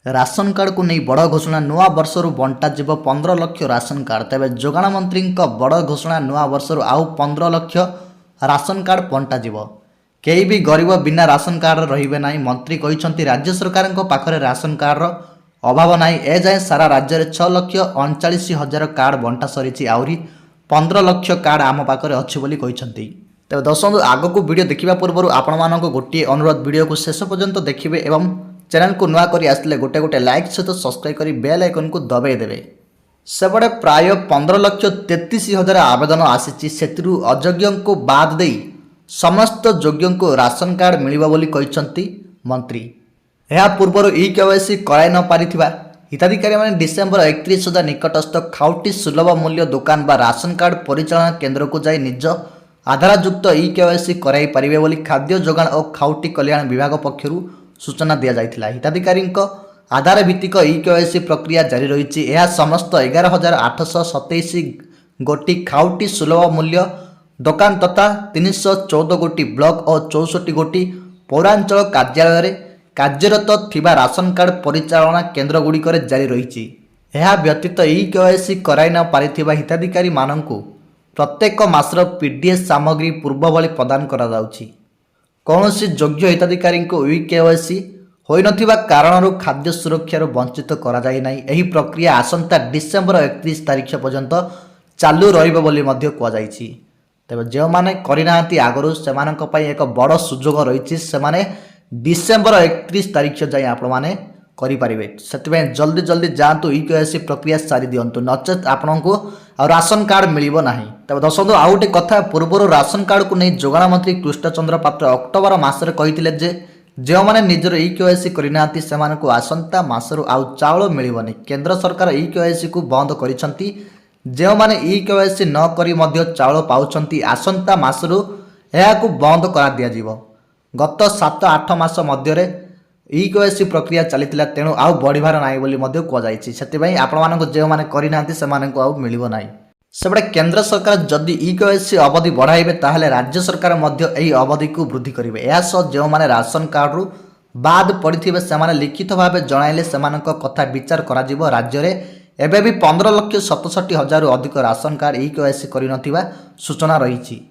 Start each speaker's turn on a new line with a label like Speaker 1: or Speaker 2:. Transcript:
Speaker 1: Ration card को नहीं बड़ घोषणा नुआ वर्षर बंटा जीव 15 लाख राशन कार्ड। तेज जोगाण मंत्री बड़ घोषणा नुआ वर्षर आउ 15 लाख राशन कार्ड बंटा जीव। कई भी गरीब बिना राशन कार्ड रहिबे नाही। मंत्री कहिसंती राज्य सरकार पाखरे राशन कार्ड अभाव नाही। ए जाए सारा राज्य में 6,39,000 कार्ड बंटा सरी। आहरी 15 लाख कार्ड आम पाखरे अच्छी बोली कहिसंती। तेज दर्शक आग को वीडियो देखा पूर्व आपण मानक गोटे अनुरोध वीडियो को शेष पर्यंत देखिए एवं चैनल को नुआ कर आसले गोटे गोटे लाइक सहित सब्सक्राइब कर बेल आइकन को दबाई देवे। सेपटे प्राय 15,33,000 आवेदन आसी से अयोग्य को बाद दे समस्त योग्य को राशन कार्ड मिलिबा बोली कहिसंती मंत्री। यह पूर्व ई-केवाईसी कराई न पारिथिबा हिताधिकारी माने डिसेंबर 31 सुधा निकटस्थ खाउटी सुलभ मूल्य दुकान बा राशन कार्ड परिचालना केंद्र को जाई निज आधारयुक्त ई-केवाईसी कराई पारिबे बोली खाद्य जोगाण और खाउटी कल्याण विभाग पक्षरु सूचना दि जाइथिला। हिताधिकारी आधार भित्तिक ई-केवाईसी प्रक्रिया जारी रही। यह समस्त 11,827 गोटी खाउटी सुलभ मूल्य दुकान तथा 314 गोटी ब्लॉक और 64 गोटी पौरांचल कार्यालय कार्यरत थिबा राशन कार्ड परिचालना केन्द्र गुड़िक जारी रही। यह व्यतीत ई-केवाईसी कराई न पारिथिबा हिताधिकारी माननकु प्रत्येक मासर पीडीएस सामग्री पूर्व भली प्रदान करा जाउछि। कौनसी योग्य हिताधिकारी ई-केवाईसी होई नथिबा कारणरू खाद्य सुरक्षार वंचित करा जाय नाही। एही प्रक्रिया आसंता डिसेंबर 31 तारिख पर्यंत चालू रहिबो बोली मध्य कुआ जायछि। तबे जे माने करिनांती आगरू सेमानक पई एक बड़ सुजोग रहिछि। सेमाने डिसेंबर 31 तारिख जाय आपण माने करि परिबे। सेतबे जल्दी जल्दी जांतु ई-केवाईसी प्रक्रिया सारी दियंतु नचेत आपनकु आ राशन कार्ड मिलिबो नाही। तबे दर्शक आउ गोटे कथा पूर्वर राशन कार्ड को नहीं जोगाण मंत्री कृष्णचंद्र पात्र अक्टोबर मासरे कहिथिले जे जो माने निजर ई-केवाईसी करिनांती सेमानकु आसंता मासरु आउ चाउल मिलिबनी। केंद्र सरकार ई-केवाईसी को बंद करिसंती। जो माने ई-केवाईसी न करी मध्य चाउल पाउछंती आसंता मासरु एहाकु बंद करा दिया जिवो। गत 7-8 मास मध्यरे ई-केवाईसी प्रक्रिया चलीथिला तेणु आउ बढ़िबार नाही बोली मध्य कुआ जायछि। सेतिबई आपण मानक जे माने करिनांती सेमानकु आउ मिलिबो नाही। सेपटे केंद्र सरकार जदि ई-केवाईसी अवधि बढ़ाइबे ताहले राज्य सरकार मध्य एही अवधि को वृद्धि करिवे। एहा सह जे माने राशन कार्ड रु बाद पड़िथिबे सेमाने लिखित भावे जणाइले सेमानक कथा विचार करा जिवो। राज्य रे एबे भी 15,67,000 अधिक राशन कार्ड ई-केवाईसी करि नथिबा सूचना रहिछि।